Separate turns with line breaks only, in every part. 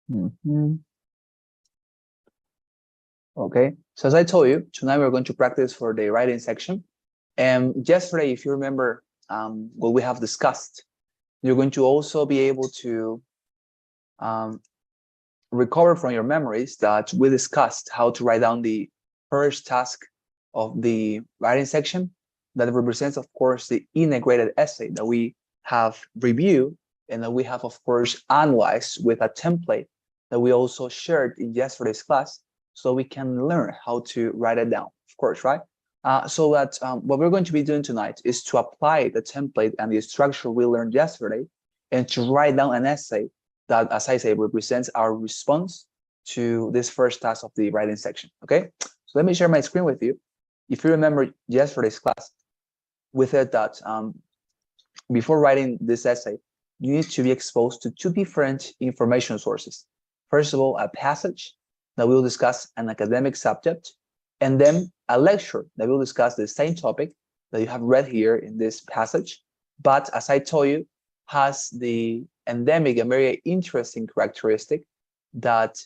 Mhm. Okay, so as I told you, tonight we're going to practice for the writing section. And yesterday, if you remember what we have discussed, you're going to also be able to um, recover from your memories that we discussed how to write down the first task of the writing section that represents, of course, the integrated essay that we have reviewed and that we have, of course, analyzed with a template that we also shared in yesterday's class so we can learn how to write it down, of course, right? So that what we're going to be doing tonight is to apply the template and the structure we learned yesterday and to write down an essay that, as I say, represents our response to this first task of the writing section, okay? So let me share my screen with you. If you remember yesterday's class, we said that before writing this essay, you need to be exposed to two different information sources. First of all, a passage that will discuss an academic subject, and then a lecture that will discuss the same topic that you have read here in this passage, but as I told you, has the endemic and very interesting characteristic that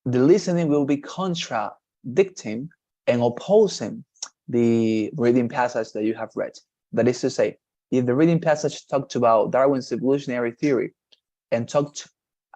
the listening will be contradicting and opposing the reading passage that you have read. That is to say, if the reading passage talked about Darwin's evolutionary theory and talked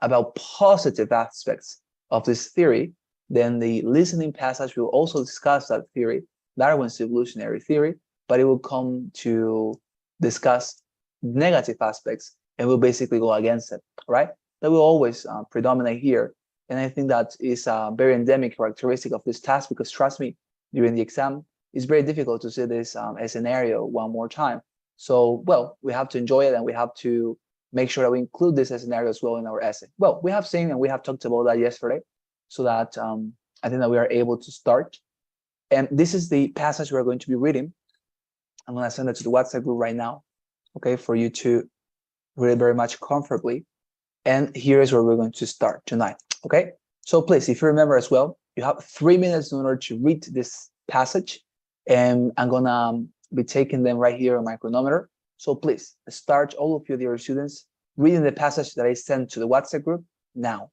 about positive aspects of this theory, then the listening passage will also discuss that theory, Darwin's evolutionary theory, but it will come to discuss negative aspects and will basically go against it, right? That will always predominate here. And I think that is a very endemic characteristic of this task because trust me, during the exam, it's very difficult to see this scenario one more time. So, well, we have to enjoy it and we have to make sure that we include this scenario as well in our essay. Well, we have seen and we have talked about that yesterday so that I think that we are able to start. And this is the passage we're going to be reading. I'm going to send it to the WhatsApp group right now, okay, for you to read it very much comfortably. And here is where we're going to start tonight, okay? So please, if you remember as well, you have 3 minutes in order to read this passage. And I'm going to be taking them right here on my chronometer. So please start, all of you, dear students, reading the passage that I sent to the WhatsApp group now.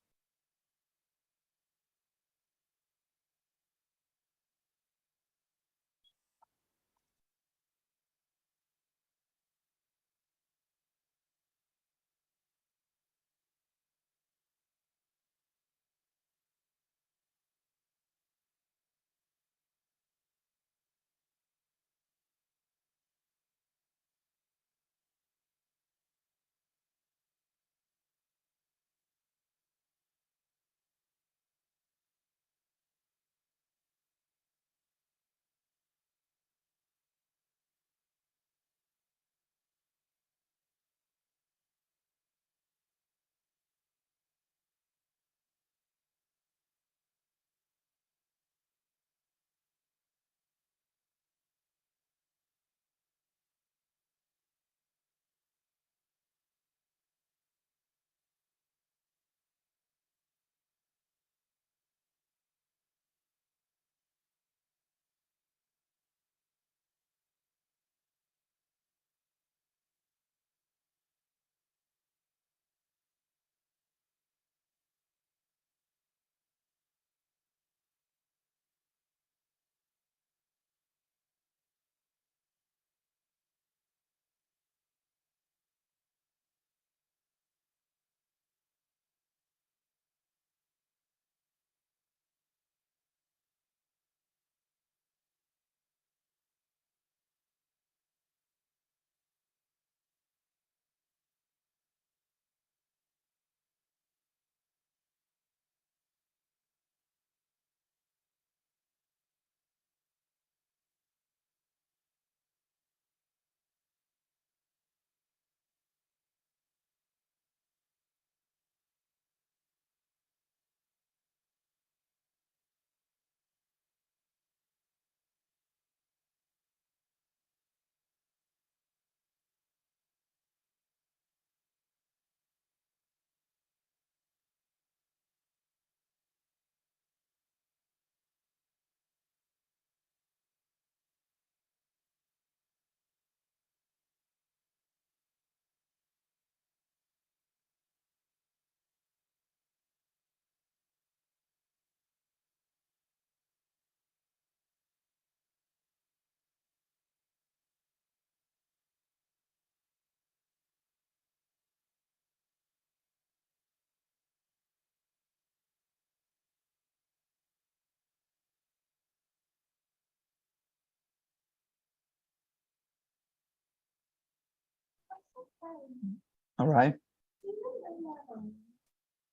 All right.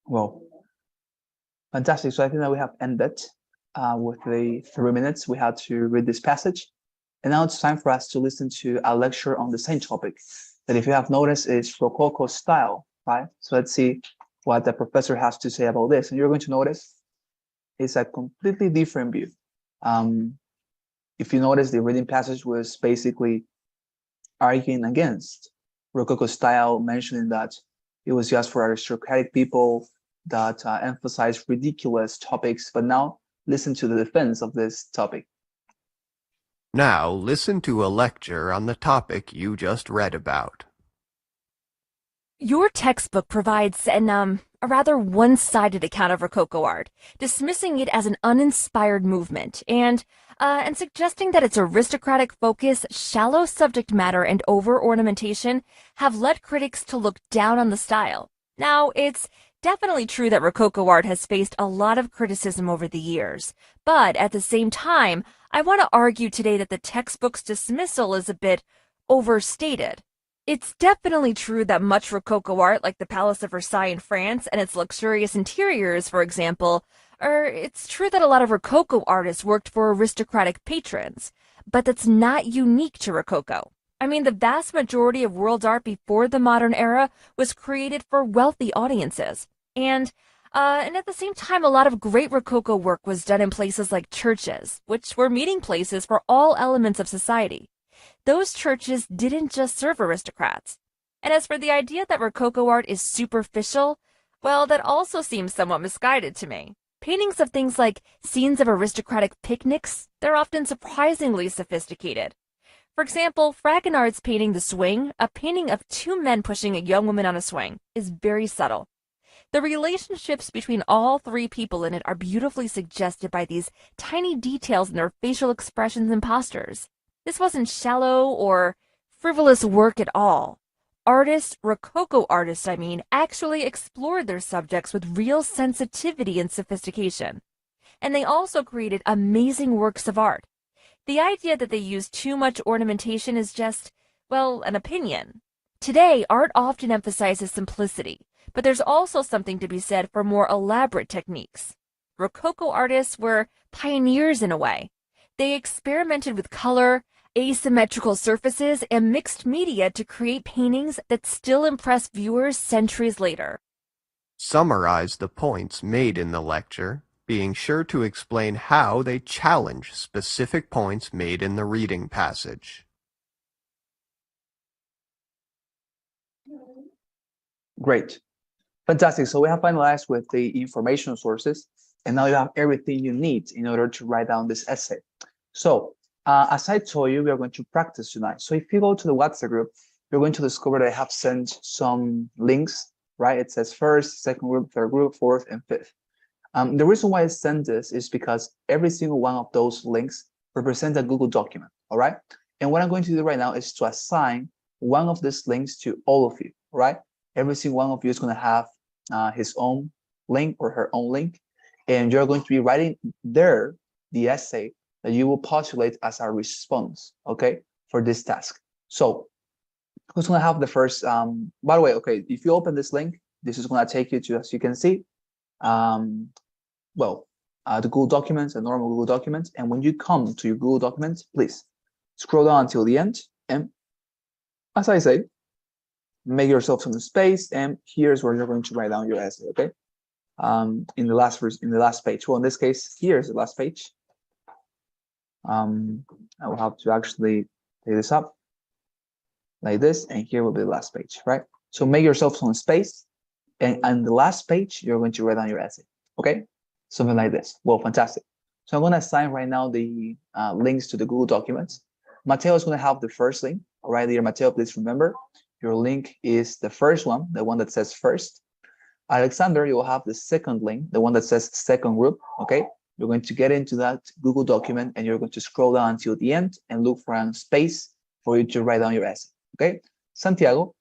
Well, fantastic. So I think that we have ended with the 3 minutes we had to read this passage. And now it's time for us to listen to a lecture on the same topic that, if you have noticed, is Rococo style, right? So let's see what the professor has to say about this. And you're going to notice it's a completely different view. If you notice, the reading passage was basically arguing against Rococo style, mentioning that it was just for aristocratic people that emphasize ridiculous topics. But now listen to the defense of this topic.
Now listen to a lecture on the topic you just read about.
Your textbook provides a rather one-sided account of Rococo art, dismissing it as an uninspired movement and suggesting that its aristocratic focus, shallow subject matter, and over-ornamentation have led critics to look down on the style. Now, it's definitely true that Rococo art has faced a lot of criticism over the years, but at the same time, I want to argue today that the textbook's dismissal is a bit overstated. It's definitely true that much Rococo art, like the Palace of Versailles in France and its luxurious interiors, for example, it's true that a lot of Rococo artists worked for aristocratic patrons, but that's not unique to Rococo. I mean, the vast majority of world art before the modern era was created for wealthy audiences. And at the same time, a lot of great Rococo work was done in places like churches, which were meeting places for all elements of society. Those churches didn't just serve aristocrats. And as for the idea that Rococo art is superficial, well, that also seems somewhat misguided to me. Paintings of things like scenes of aristocratic picnics, they're often surprisingly sophisticated. For example, Fragonard's painting The Swing, a painting of two men pushing a young woman on a swing, is very subtle. The relationships between all three people in it are beautifully suggested by these tiny details in their facial expressions and postures. This wasn't shallow or frivolous work at all. Rococo artists, actually explored their subjects with real sensitivity and sophistication. And they also created amazing works of art. The idea that they used too much ornamentation is just, well, an opinion. Today, art often emphasizes simplicity, but there's also something to be said for more elaborate techniques. Rococo artists were pioneers in a way. They experimented with color, asymmetrical surfaces, and mixed media to create paintings that still impress viewers centuries later.
Summarize the points made in the lecture, being sure to explain how they challenge specific points made in the reading passage.
Great. Fantastic. So we have finalized with the information sources, and now you have everything you need in order to write down this essay. So as I told you, we are going to practice tonight. So if you go to the WhatsApp group, you're going to discover that I have sent some links, right? It says first, second group, third group, fourth, and fifth. The reason why I sent this is because every single one of those links represents a Google document, all right? And what I'm going to do right now is to assign one of these links to all of you, all right? Every single one of you is going to have his own link or her own link, and you're going to be writing there the essay that you will postulate as a response, okay, for this task. So who's going to have the first, by the way, okay, if you open this link, this is going to take you to, as you can see, the Google Documents, the normal Google Documents. And when you come to your Google Documents, please scroll down until the end. And as I say, make yourself some space. And here's where you're going to write down your essay, okay? In the last page. Well, in this case, here's the last page. I will have to actually take this up like this, and here will be the last page, right? So make yourself some space, and on the last page, you're going to write down your essay, okay? Something like this. Well, fantastic. So I'm going to assign right now the links to the Google Documents. Mateo is going to have the first link, all right, dear Mateo, please remember, your link is the first one, the one that says first. Alexander, you will have the second link, the one that says second group, okay? You're going to get into that Google document, and you're going to scroll down until the end and look for a space for you to write down your essay, okay? Santiago,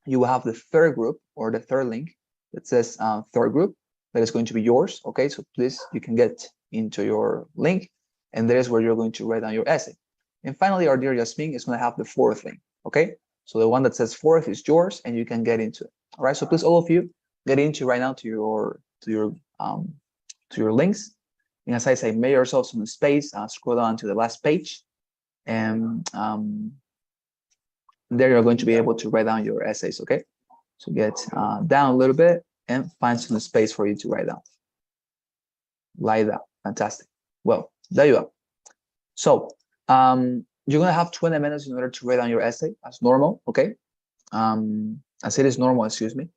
you will have the third group or the third link that says third group. That is going to be yours, okay? So please, you can get into your link, and that is where you're going to write down your essay. And finally, our dear Yasmin is going to have the fourth link, okay? So the one that says fourth is yours, and you can get into it. All right. So please, all of you, get into right now to your links. And as I say, make yourself some space. Scroll down to the last page, and there you're going to be able to write down your essays. Okay. So get down a little bit and find some space for you to write down. Lie down. Fantastic. Well, there you are. So you're gonna have 20 minutes in order to write down your essay as normal. Okay. As it is normal, excuse me.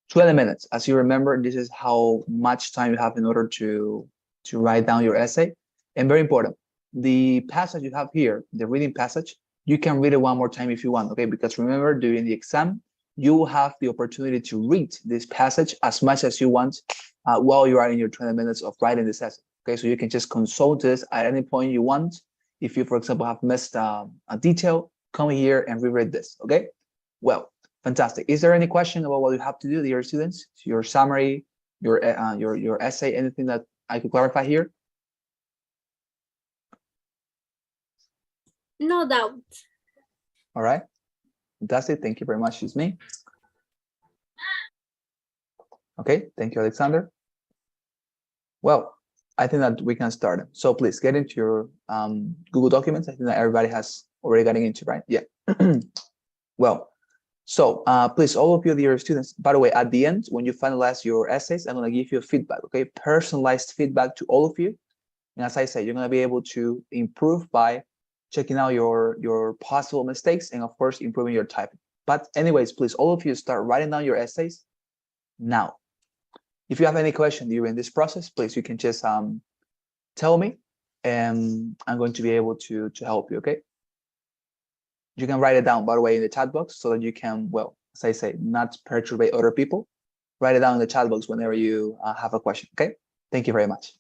20 minutes. As you remember, this is how much time you have in order to write down your essay. And very important, the passage you have here, the reading passage, you can read it one more time if you want, okay? Because remember, during the exam, you will have the opportunity to read this passage as much as you want while you are in your 20 minutes of writing this essay, okay? So you can just consult this at any point you want. If you, for example, have missed a detail, come here and reread this, okay? Well, fantastic. Is there any question about what you have to do, dear students? Your summary, your essay, anything that I could clarify here?
No doubt.
All right. Fantastic. Thank you very much, Yasmin. Okay. Thank you, Alexander. Well, I think that we can start. So please get into your Google Documents. I think that everybody has already gotten into, right? Yeah. Well, so please, all of you, dear students, by the way, at the end, when you finalize your essays, I'm going to give you feedback, okay? Personalized feedback to all of you. And as I said, you're going to be able to improve by checking out your possible mistakes and, of course, improving your typing. But anyways, please, all of you start writing down your essays now. If you have any question during this process, please, you can just tell me, and I'm going to be able to help you, okay? You can write it down, by the way, in the chat box so that you can, well, as I say, not perturb other people. Write it down in the chat box whenever you have a question, okay? Thank you very much.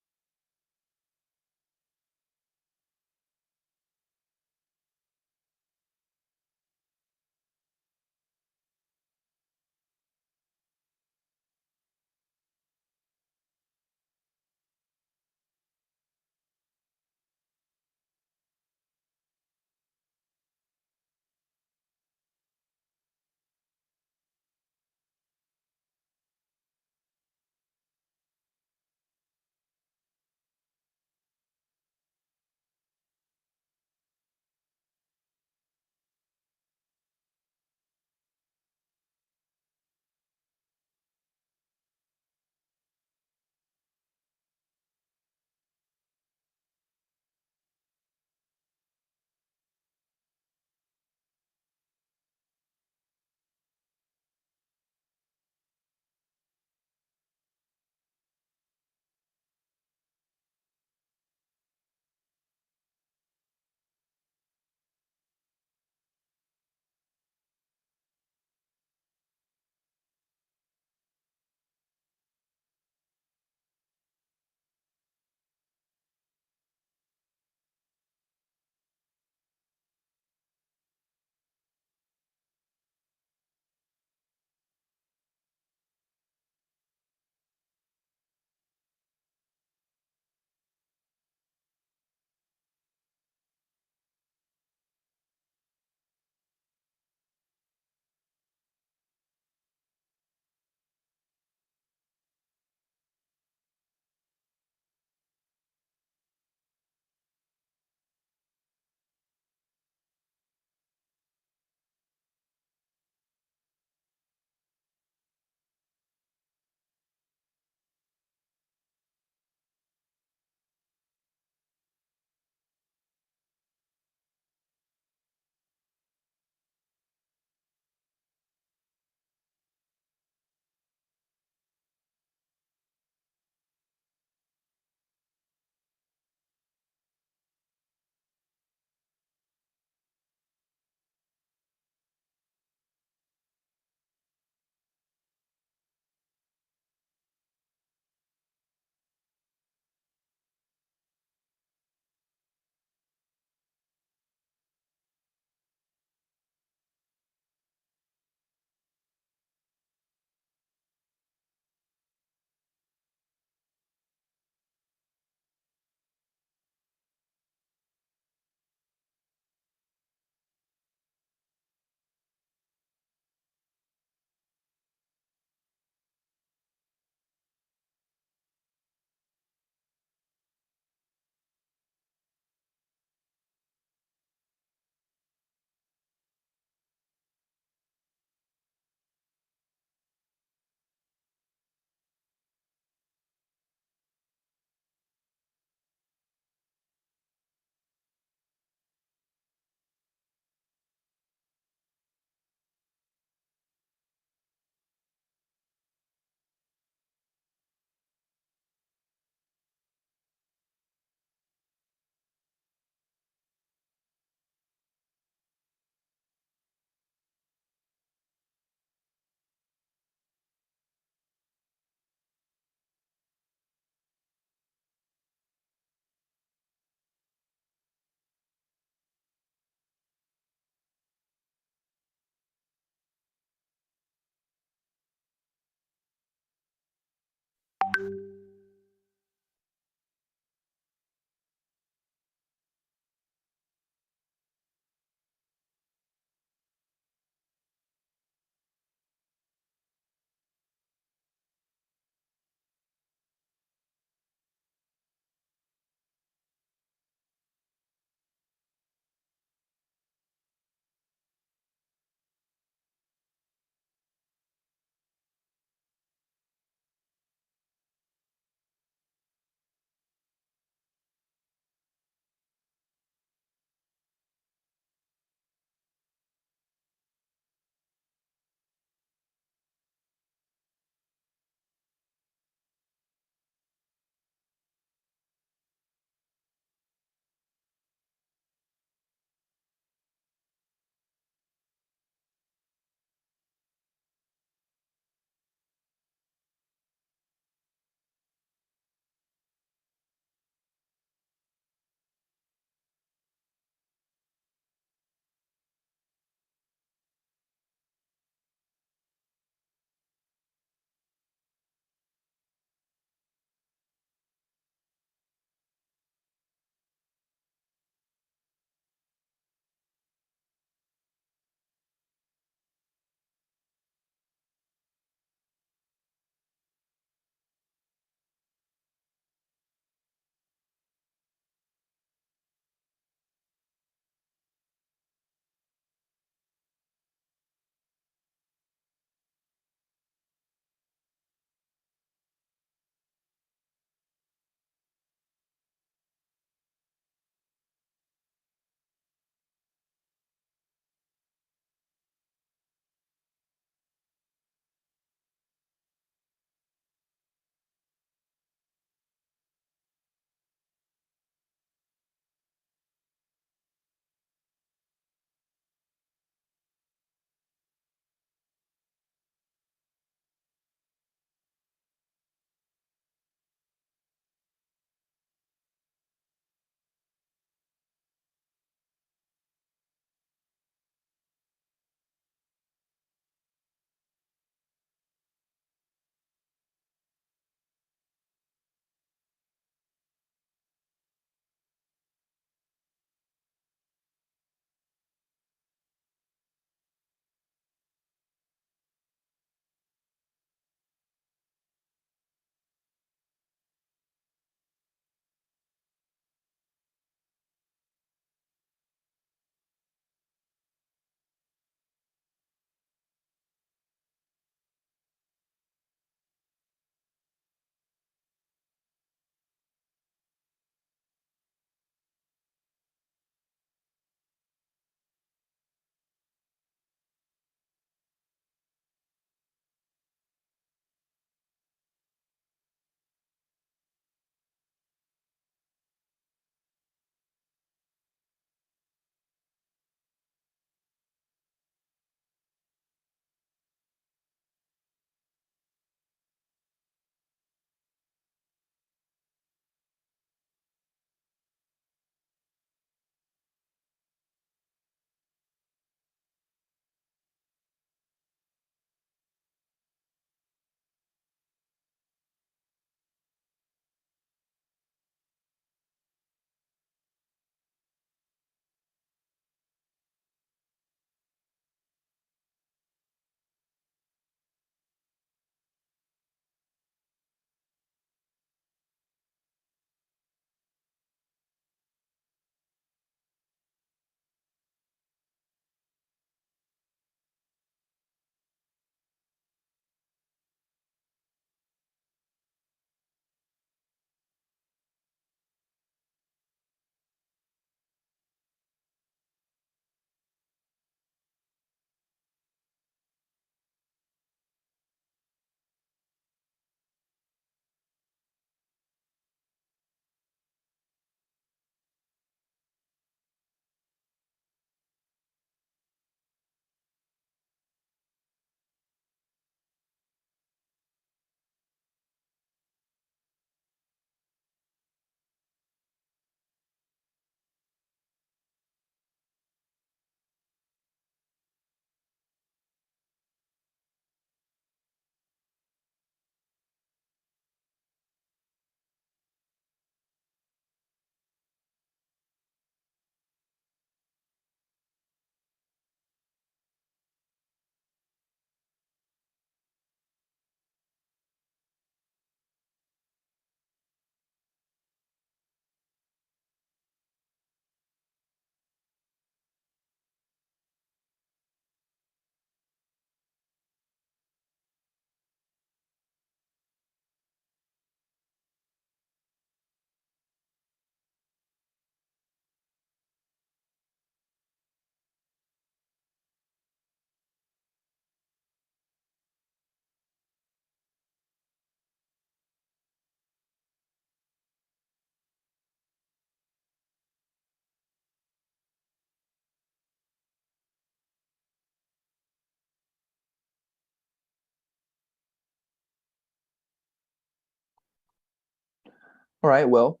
All right, well,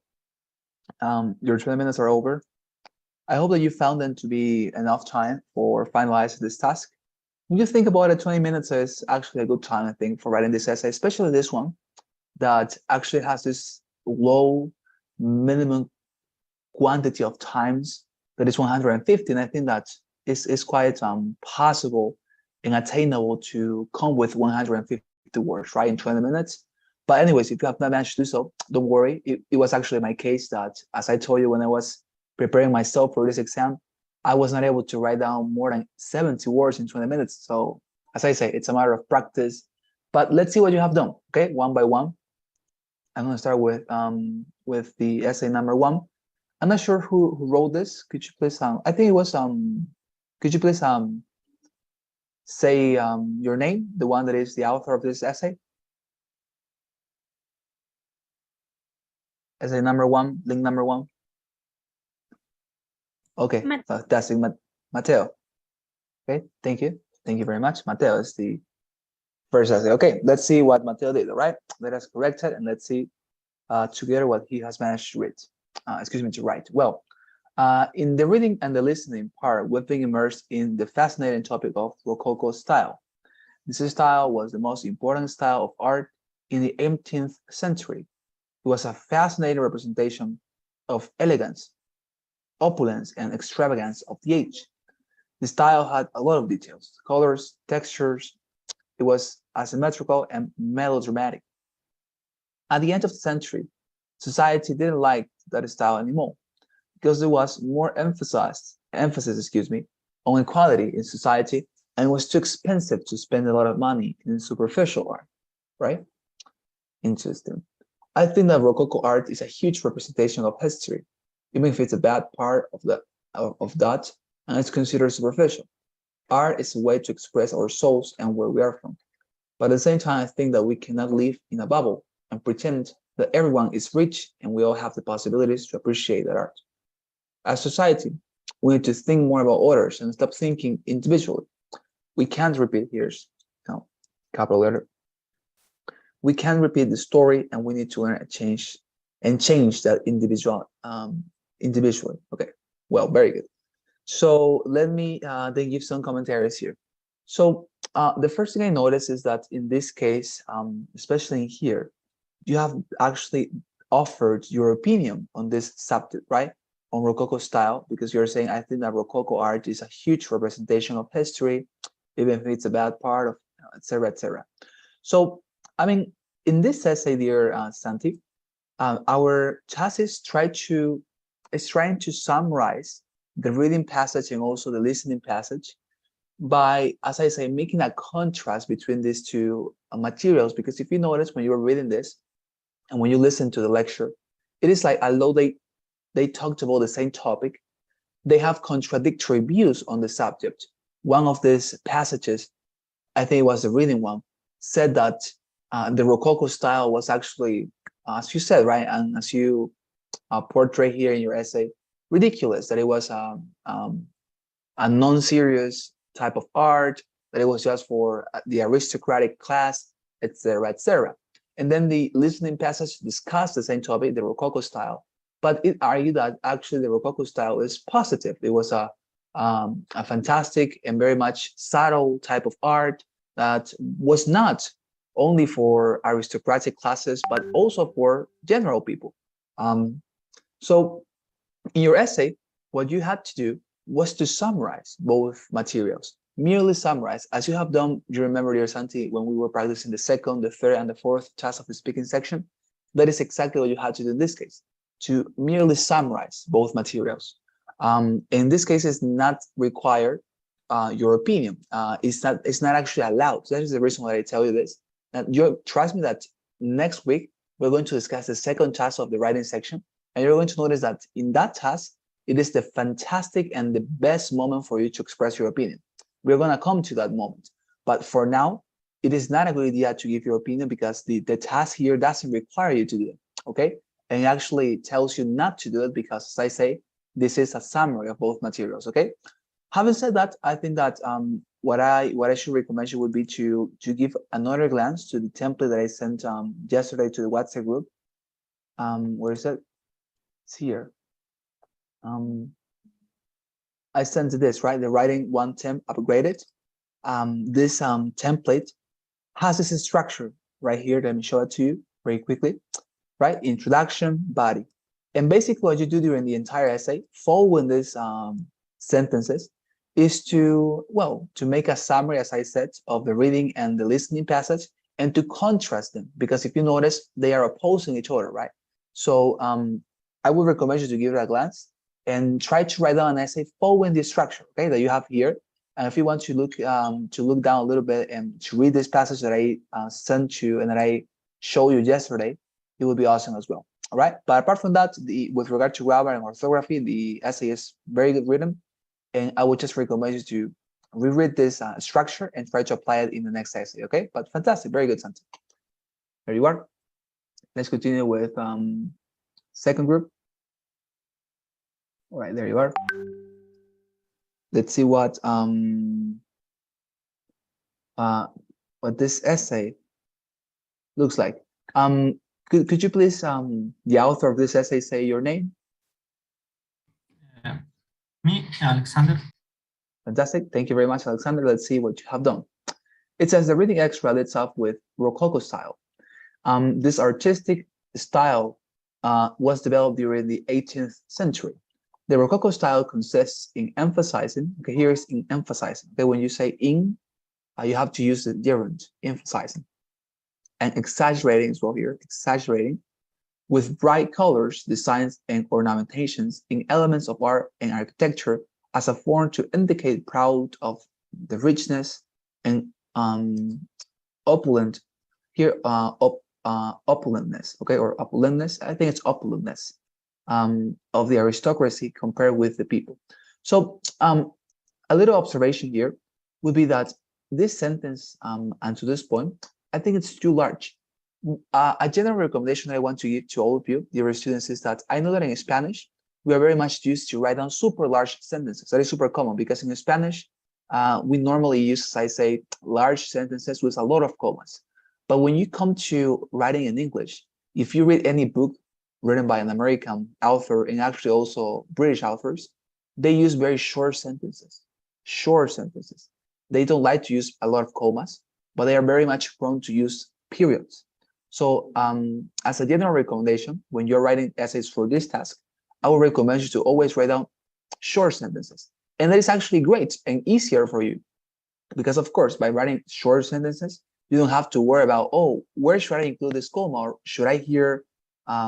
your 20 minutes are over. I hope that you found them to be enough time for finalizing this task. When you think about it, 20 minutes is actually a good time, I think, for writing this essay, especially this one that actually has this low minimum quantity of times that is 150. And I think that is quite possible and attainable to come with 150 words, right, in 20 minutes. But anyways, if you have not managed to do so, don't worry. It was actually my case that, as I told you when I was preparing myself for this exam, I was not able to write down more than 70 words in 20 minutes. So as I say, it's a matter of practice. But let's see what you have done, okay, one by one. I'm going to start with the essay number 1. I'm not sure who wrote this. Could you please I think it was could you please say your name, the one that is the author of this essay? Essay number 1, link number 1. Okay, that's it, Mateo. Okay, thank you. Thank you very much. Mateo is the first essay. Okay, let's see what Mateo did, all right? Let us correct it and let's see together what he has managed to read. To write. Well, in the reading and the listening part, we've been immersed in the fascinating topic of Rococo style. This style was the most important style of art in the 18th century. It was a fascinating representation of elegance, opulence, and extravagance of the age. The style had a lot of details, colors, textures. It was asymmetrical and melodramatic. At the end of the century, society didn't like that style anymore because there was more emphasis on equality in society, and it was too expensive to spend a lot of money in superficial art, right? Interesting. I think that Rococo art is a huge representation of history, even if it's a bad part of that, and it's considered superficial. Art is a way to express our souls and where we are from. But at the same time, I think that we cannot live in a bubble and pretend that everyone is rich and we all have the possibilities to appreciate that art. As society, we need to think more about others and stop thinking individually. We can't repeat capital letter. We can't repeat the story, and we need to learn change that individually. Okay, well, very good. So let me then give some commentaries here. So the first thing I noticed is that in this case, especially in here, you have actually offered your opinion on this subject, right? On Rococo style, because you're saying, I think that Rococo art is a huge representation of history, even if it's a bad part of, etc., etc. So, I mean, in this essay, dear Santi, our task is trying to summarize the reading passage and also the listening passage by, as I say, making a contrast between these two materials. Because if you notice when you were reading this and when you listen to the lecture, it is like, although they talked about the same topic, they have contradictory views on the subject. One of these passages, I think it was the reading one, said that the Rococo style was actually, as you said, right, and as you portray here in your essay, ridiculous, that it was a non-serious type of art, that it was just for the aristocratic class, etc., etc. And then the listening passage discussed the same topic, the Rococo style, but it argued that actually the Rococo style is positive. It was a fantastic and very much subtle type of art that was not only for aristocratic classes, but also for general people. So in your essay, what you had to do was to summarize both materials, merely summarize, as you have done, you remember, dear Santi, when we were practicing the second, the third, and the fourth task of the speaking section. That is exactly what you had to do in this case, to merely summarize both materials. In this case, it's not required your opinion. It's not actually allowed. So that is the reason why I tell you this. And trust me that next week, we're going to discuss the second task of the writing section. And you're going to notice that in that task, it is the fantastic and the best moment for you to express your opinion. We're going to come to that moment. But for now, it is not a good idea to give your opinion because the task here doesn't require you to do it, okay? And it actually tells you not to do it because, as I say, this is a summary of both materials, okay? Having said that, I think that what I should recommend you would be to give another glance to the template that I sent yesterday to the WhatsApp group. where is it? It's here. I sent this, right? The writing one temp upgraded. This template has this structure right here. Let me show it to you very quickly, right? Introduction, body. And basically what you do during the entire essay, following these sentences, is to, well, to make a summary, as I said, of the reading and the listening passage, and to contrast them, because if you notice, they are opposing each other, right? So I would recommend you to give it a glance and try to write down an essay following the structure, okay, that you have here. And if you want to look down a little bit and to read this passage that I sent you and that I showed you yesterday, it would be awesome as well. All right. But apart from that, with regard to grammar and orthography, the essay is very good written. And I would just recommend you to reread this structure and try to apply it in the next essay. Okay. But fantastic. Very good sentence. There you are. Let's continue with second group. All right. There you are. Let's see what this essay looks like. Could you please, the author of this essay, say your name?
Me, Alexander.
Fantastic. Thank you very much, Alexander. Let's see what you have done. It says the reading extra leads off with Rococo style. This artistic style was developed during the 18th century. The Rococo style consists in emphasizing, okay, here is in emphasizing. Okay, when you say in, you have to use the gerund, emphasizing. And exaggerating as well here, exaggerating, with bright colors, designs, and ornamentations in elements of art and architecture as a form to indicate proud of the richness and opulent, here, opulentness, okay, or opulentness, I think it's opulentness of the aristocracy compared with the people. So a little observation here would be that this sentence, and to this point, I think it's too large. A general recommendation I want to give to all of you, dear students, is that I know that in Spanish, we are very much used to write down super large sentences. That is super common because in Spanish, we normally use, as I say, large sentences with a lot of commas. But when you come to writing in English, if you read any book written by an American author and actually also British authors, they use very short sentences. Short sentences. They don't like to use a lot of commas, but they are very much prone to use periods. So as a general recommendation, when you're writing essays for this task, I would recommend you to always write down short sentences. And that is actually great and easier for you. Because of course, by writing short sentences, you don't have to worry about, oh, where should I include this comma? Or should I here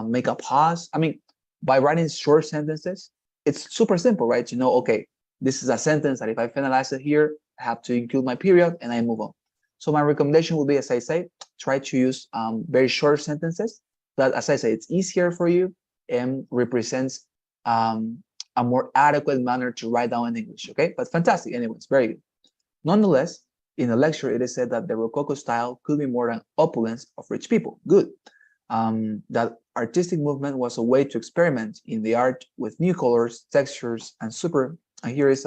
make a pause? I mean, by writing short sentences, it's super simple, right? You know, okay, this is a sentence that if I finalize it here, I have to include my period and I move on. So my recommendation would be, as I say, try to use very short sentences that, as I say, it's easier for you and represents a more adequate manner to write down in English, okay? But fantastic, anyways, very good. Nonetheless, in the lecture, it is said that the Rococo style could be more than opulence of rich people. Good. That artistic movement was a way to experiment in the art with new colors, textures, and here is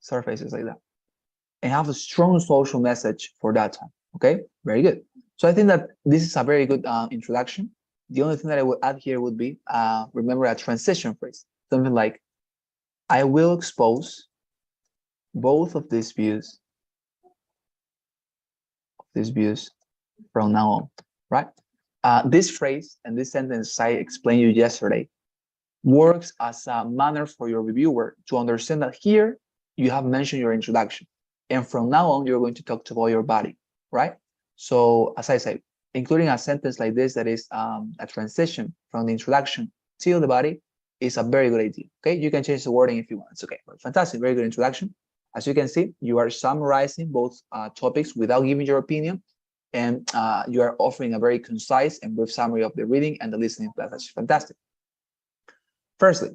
surfaces like that, and have a strong social message for that time. Okay, very good. So I think that this is a very good introduction. The only thing that I would add here would be, remember a transition phrase, something like, I will expose both of these views from now on, right? This phrase and this sentence I explained you yesterday works as a manner for your reviewer to understand that here you have mentioned your introduction, and from now on you're going to talk about your body, right? So as I say, including a sentence like this that is a transition from the introduction till the body is a very good idea. Okay, you can change the wording if you want. It's okay, but fantastic, very good introduction. As you can see, you are summarizing both topics without giving your opinion, and you are offering a very concise and brief summary of the reading and the listening passage. Fantastic. Firstly,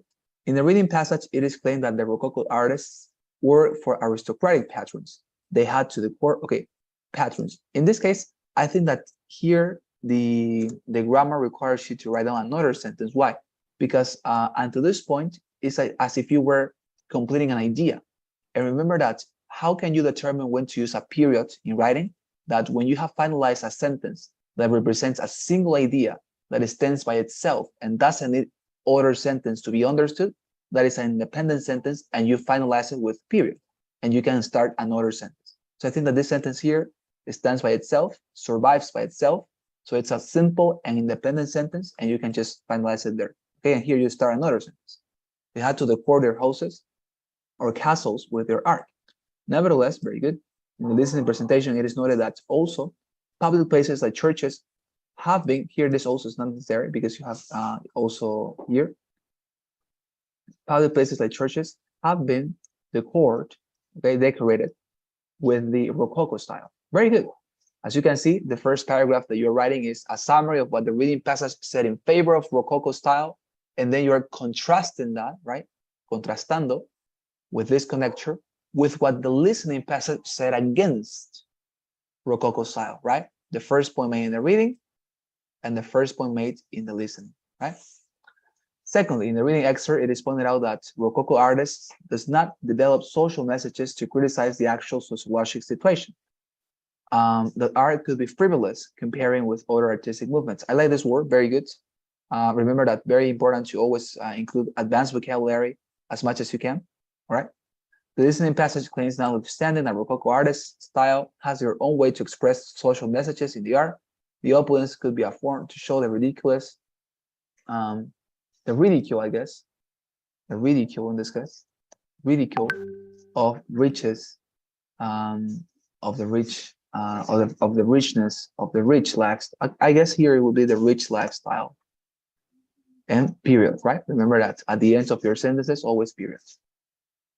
in the reading passage, it is claimed that the Rococo artists were for aristocratic patrons. They had to the poor, okay, patrons. In this case, I think that here the grammar requires you to write down another sentence. Why? Because until this point, it's like as if you were completing an idea. And remember that how can you determine when to use a period in writing? that when you have finalized a sentence that represents a single idea that stands by itself and doesn't need other sentence to be understood, that is an independent sentence, and you finalize it with period, and you can start another sentence. So I think that this sentence here stands by itself, survives by itself, so it's a simple and independent sentence, and you can just finalize it there. Okay, and here you start another sentence. They had to decor their houses or castles with their art. Nevertheless, very good. In the listening presentation, it is noted that also public places like churches have been, here this also is not necessary because you have also here, public places like churches have been decorated with the Rococo style. Very good. As you can see, the first paragraph that you're writing is a summary of what the reading passage said in favor of Rococo style, and then you're contrasting that, right? Contrastando with this connector with what the listening passage said against Rococo style, right? The first point made in the reading and the first point made in the listening, right? Secondly, in the reading excerpt, it is pointed out that Rococo artists does not develop social messages to criticize the actual sociological situation. The art could be frivolous comparing with other artistic movements. I like this word, very good. Remember that very important to always include advanced vocabulary as much as you can, all right? The listening passage claims notwithstanding that Rococo artist style has their own way to express social messages in the art. The opulence could be a form to show the ridiculous, the ridicule, I guess, the ridicule in this case, ridicule of riches, of the rich, of the richness of the rich lifestyle. I guess here it would be the rich lifestyle. And period, right? Remember that at the end of your sentences, always period.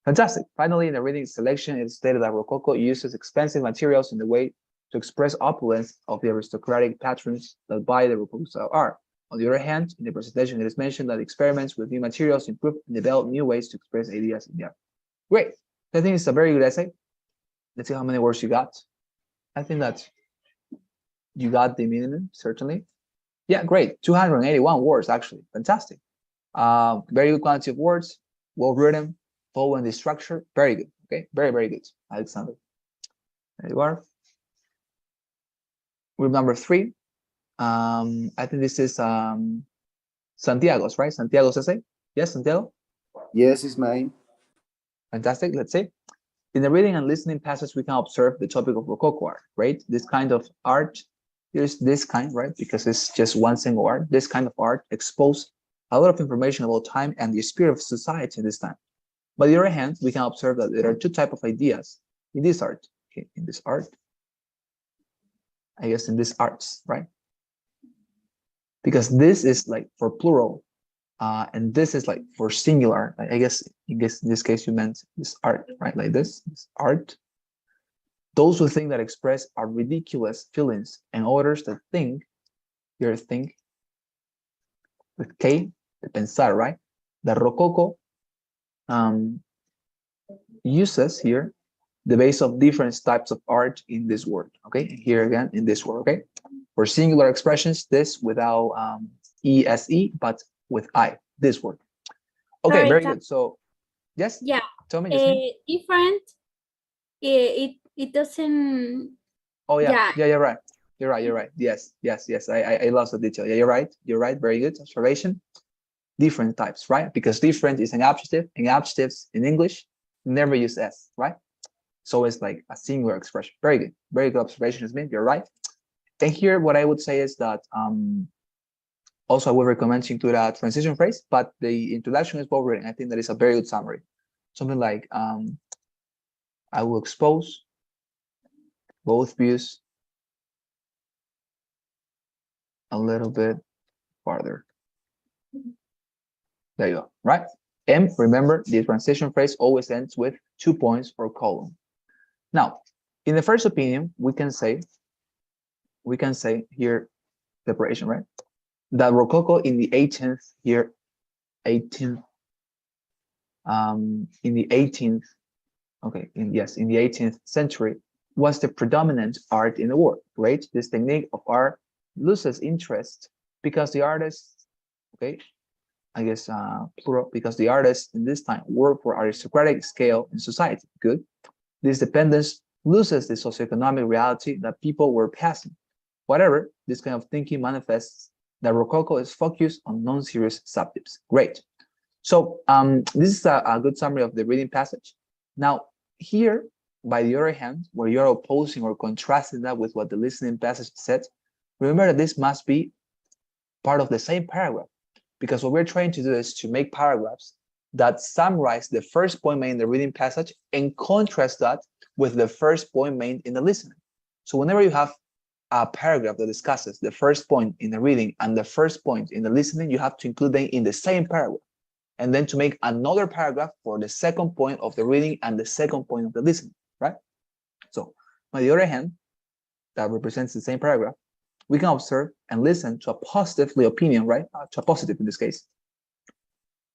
Fantastic. Finally, in the reading selection, it is stated that Rococo uses expensive materials in the way to express opulence of the aristocratic patrons that buy the Rococo style art. On the other hand, in the presentation, it is mentioned that experiments with new materials improve and develop new ways to express ideas in the art. Great. I think it's a very good essay. Let's see how many words you got. I think that you got the minimum, certainly. Yeah, great. 281 words, actually. Fantastic. Very good quantity of words, well written, following the structure. Very good. Okay, very, very good, Alexander. There you are. Group number 3. I think this is Santiago's, right? Santiago's essay. Yes, Santiago?
Yes, it's mine.
Fantastic. Let's see. In the reading and listening passage, we can observe the topic of Rococo art, right? This kind of art, here's this kind, right? Because it's just one single art. This kind of art exposes a lot of information about time and the spirit of society in this time. But on the other hand, we can observe that there are two types of ideas in this art. Okay, in this art, I guess in this arts, right? Because this is like for plural, and this is like for singular. I guess in this case you meant this art, right? Like this art. Those who think that express are ridiculous feelings, and others that think, here think with K, de pensar, right? The Rococo uses here the base of different types of art in this word. Okay, here again in this word. Okay, for singular expressions, this without ese, but with I. This word. Okay,
Sorry,
very good. So, yes.
Yeah.
Tell me. Jasmine.
Different. It doesn't.
Oh yeah.
Yeah.
You're right. You're right. Yes. I lost the detail. Yeah, you're right. Very good observation. Different types, right? Because different is an adjective, and adjectives in English never use s, right? So it's like a singular expression. Very good. Very good observation, Jasmine. You're right. And here, what I would say is that also I would recommend to include a transition phrase, but the introduction is well written. I think that is a very good summary. Something like, I will expose both views a little bit farther. There you go, right? And remember, the transition phrase always ends with 2 points or colon. Now, in the first opinion, we can say here, separation, right? That Rococo in the 18th here, in the 18th, okay, in the 18th century was the predominant art in the world, right? This technique of art loses interest because the artists, okay, I guess plural, because the artists in this time work for aristocratic scale in society. Good. This dependence loses the socioeconomic reality that people were passing. Whatever, this kind of thinking manifests that Rococo is focused on non-serious subjects. Great. So this is a good summary of the reading passage. Now, here, by the other hand, where you're opposing or contrasting that with what the listening passage said, remember that this must be part of the same paragraph, because what we're trying to do is to make paragraphs that summarize the first point made in the reading passage and contrast that with the first point made in the listening. So whenever you have a paragraph that discusses the first point in the reading and the first point in the listening, you have to include them in the same paragraph, and then to make another paragraph for the second point of the reading and the second point of the listening, right? So on the other hand, that represents the same paragraph, we can observe and listen to a positively opinion, right? To a positive in this case,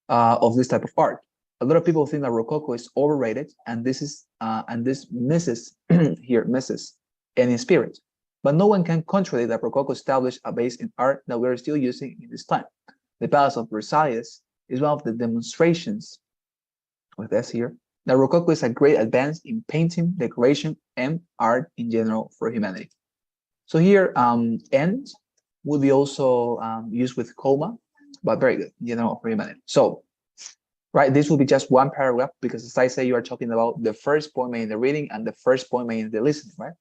of this type of art. A lot of people think that Rococo is overrated, and this misses misses any spirit. But no one can contradict that Rococo established a base in art that we are still using in this time. The Palace of Versailles is one of the demonstrations with this here that Rococo is a great advance in painting, decoration, and art in general for humanity. So here, end would be also used with comma, but very good, in general for humanity. So, right, this will be just one paragraph because, as I say, you are talking about the first point made in the reading and the first point made in the listening, right?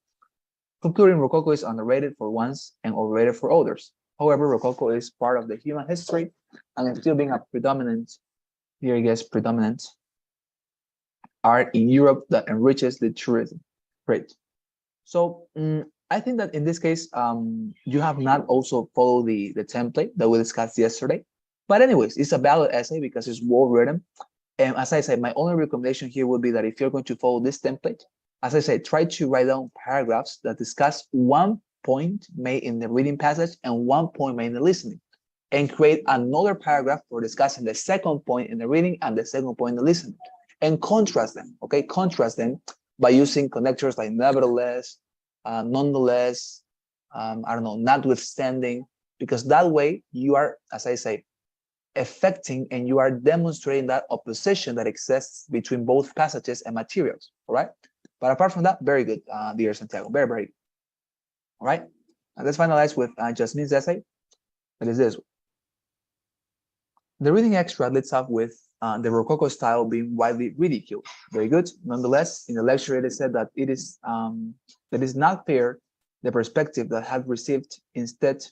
Concluding, Rococo is underrated for once and overrated for others. However, Rococo is part of the human history and is still being a predominant, here I guess, predominant art in Europe that enriches the tourism. Great. So I think that in this case, you have not also followed the template that we discussed yesterday. But anyways, it's a valid essay because it's well written. And as I said, my only recommendation here would be that if you're going to follow this template, as I said, try to write down paragraphs that discuss one point made in the reading passage and one point made in the listening, and create another paragraph for discussing the second point in the reading and the second point in the listening, and contrast them, okay? Contrast them by using connectors like nevertheless, nonetheless, I don't know, notwithstanding, because that way you are, as I say, affecting and you are demonstrating that opposition that exists between both passages and materials, all right? But apart from that, very good, dear Santiago, very, very good. All right, and let's finalize with Jasmine's essay. That is this. The reading extra leads up with the Rococo style being widely ridiculed. Very good. Nonetheless, in the lecture, it is said that it is not fair the perspective that had received instead.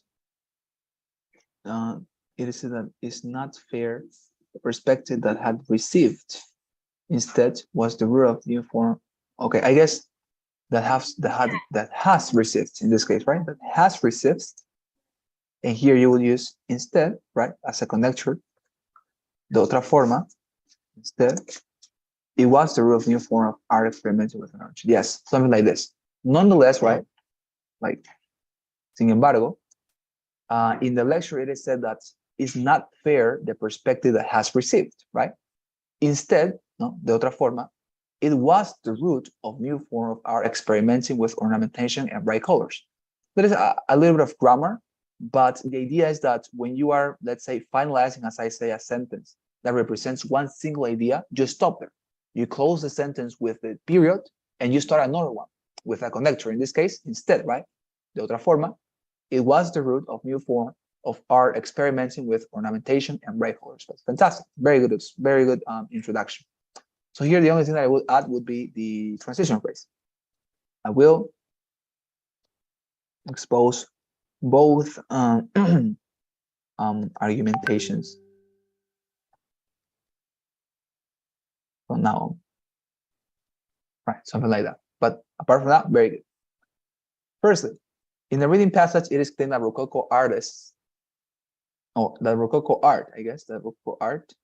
It is said that it's not fair the perspective that had received instead was the root of the new form. Okay, I guess that has received in this case, right? That has received, and here you will use instead, right, as a connector. De otra forma, instead, it was the root of new form of art experimental with an arch. Yes, something like this. Nonetheless, right, like, sin embargo, in the lecture it is said that it's not fair the perspective that has received, right? Instead, no, de otra forma, it was the root of new form of art experimenting with ornamentation and bright colors. There is a little bit of grammar, but the idea is that when you are, let's say, finalizing, as I say, a sentence that represents one single idea, you stop there. You close the sentence with the period and you start another one with a connector. In this case, instead, right? De otra forma, it was the root of new form of art experimenting with ornamentation and bright colors. But fantastic, very good introduction. So here, the only thing that I would add would be the transition phrase. I will expose both argumentations from now on. Right, something like that. But apart from that, very good. Firstly, in the reading passage, it is claimed that Rococo artists, that Rococo art, I guess, that Rococo art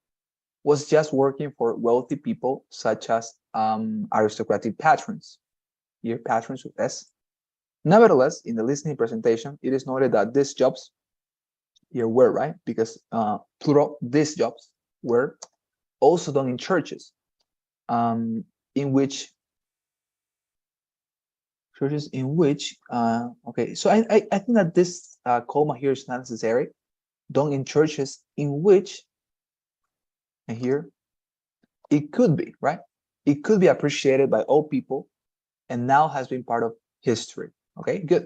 was just working for wealthy people such as aristocratic patrons. Here, patrons with S. Nevertheless, in the listening presentation, it is noted that these jobs here were, right, because plural, these jobs were also done in churches, in which, okay, so I think that this comma here is not necessary, done in churches in which, and here, it could be, right? It could be appreciated by all people and now has been part of history. Okay, good.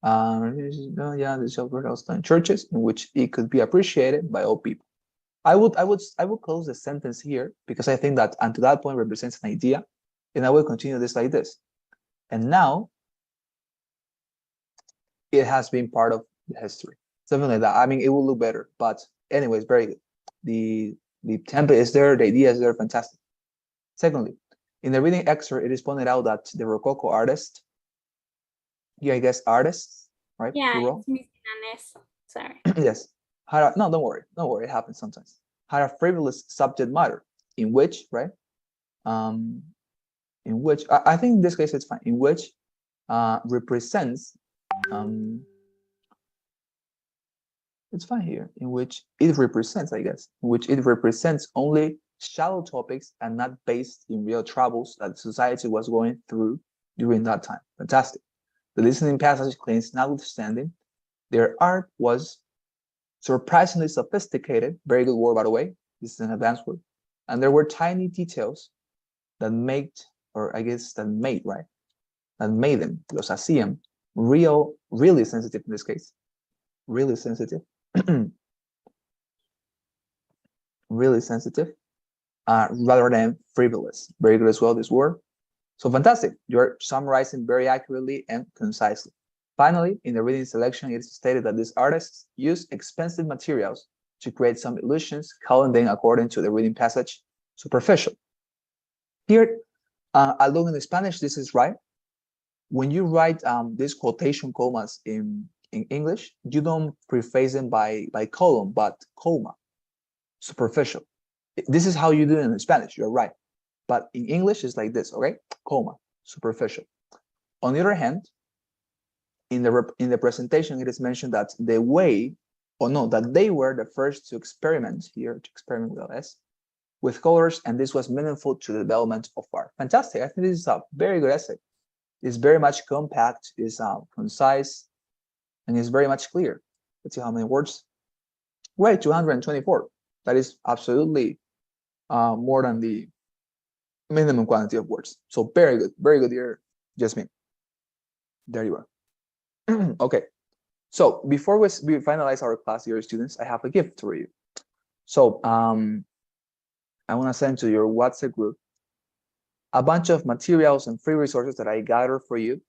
Yeah, the shelter house in churches in which it could be appreciated by all people. I would close the sentence here because I think that until that point represents an idea, and I will continue this like this. And now it has been part of the history. Something like that. I mean, it will look better, but anyways, very good. The template is there, the idea is there, fantastic. Secondly, in the reading excerpt, it is pointed out that the Rococo artist, yeah, I guess artists, right?
Yeah,
Plural.
it's missing an S. Sorry.
Yes. No, don't worry, it happens sometimes. Had a frivolous subject matter in which, right? In which I think in this case it's fine. In which represents it's fine here. In which it represents, I guess, in which it represents only shallow topics and not based in real troubles that society was going through during that time. Fantastic. The listening passage claims, notwithstanding, their art was surprisingly sophisticated. Very good word, by the way. This is an advanced word. And there were tiny details that made, or I guess that made, right? That made them, los hacían, really sensitive in this case. Really sensitive. Really sensitive. Rather than frivolous. Very good as well, this word. So fantastic. You're summarizing very accurately and concisely. Finally, in the reading selection, it is stated that these artists use expensive materials to create some illusions, calling them, according to the reading passage, superficial. Here, although in Spanish this is right, when you write these quotation commas in English, you don't preface them by colon, but comma, superficial. This is how you do it in Spanish, you're right. But in English, it's like this, okay? Comma, superficial. On the other hand, in the presentation, it is mentioned that the way, or no, that they were the first to experiment here, to experiment with S, with colors, and this was meaningful to the development of art. Fantastic. I think this is a very good essay. It's very much compact, it's concise, and it's very much clear. Let's see how many words. Wait, 224. That is absolutely more than the minimum quantity of words. So very good here, Jasmine. There you are. Okay, so before we finalize our class, dear students, I have a gift for you. So I want to send to your WhatsApp group a bunch of materials and free resources that I gathered for you.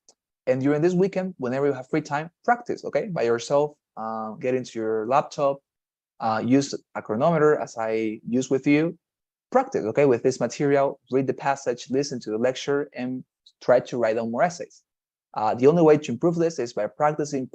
And during this weekend, whenever you have free time, practice, okay, by yourself. Get into your laptop, use a chronometer as I use with you. Practice, okay, with this material, read the passage, listen to the lecture, and try to write down more essays. The only way to improve this is by practicing,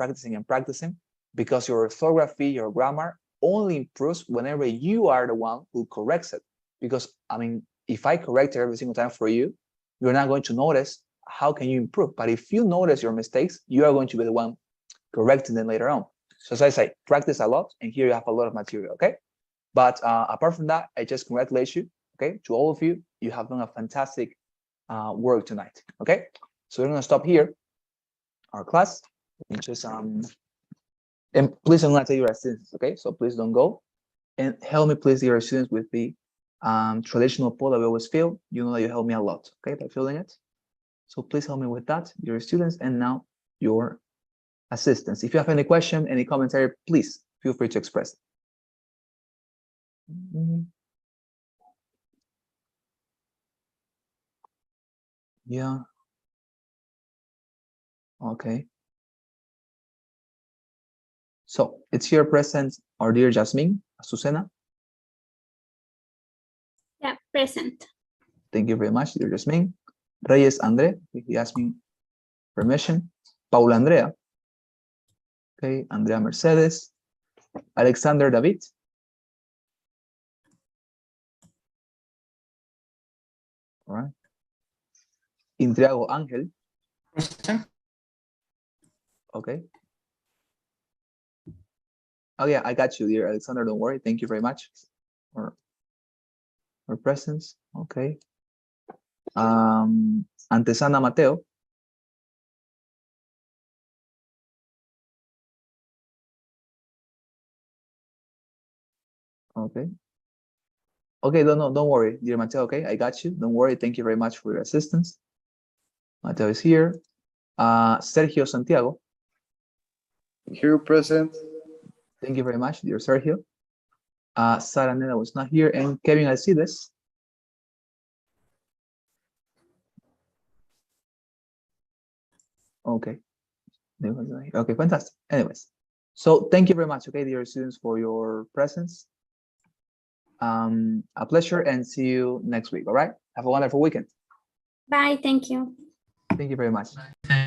because your orthography, your grammar only improves whenever you are the one who corrects it. Because, I mean, if I correct it every single time for you, you're not going to notice how can you improve. But if you notice your mistakes, you are going to be the one correcting them later on. So as I say, practice a lot, and here you have a lot of material, okay? But apart from that, I just congratulate you, okay? To all of you, you have done a fantastic work tonight, okay? So we're gonna stop here, our class. Just and please, I'm gonna tell your students, okay? So please don't go, and help me, please, dear students, with the traditional poll that we always fill. You know that you help me a lot, okay, by filling it. So please help me with that, your students, and now your assistants. If you have any question, any commentary, please feel free to express it. Yeah. Okay. So it's here present our dear Jasmine, Azucena.
Yeah, present.
Thank you very much, dear Jasmine. Reyes Andre, he asked me permission. Paula Andrea. Okay, Andrea Mercedes. Alexander David. All right. Intriago Ángel.
Present.
Okay. Oh yeah, I got you, dear Alexander. Don't worry. Thank you very much for presence. Okay. Antesana Mateo. Okay. Okay, don't worry, dear Mateo. Okay, I got you. Don't worry. Thank you very much for your assistance. Mateo is here. Sergio Santiago.
Here present.
Thank you very much, dear Sergio. Sara Nena was not here, and Kevin Alcides. Okay. Okay, fantastic. Anyways, so thank you very much, okay, dear students, for your presence. A pleasure, and see you next week. All right. Have a wonderful weekend.
Bye. Thank you.
Thank you very much.
Thank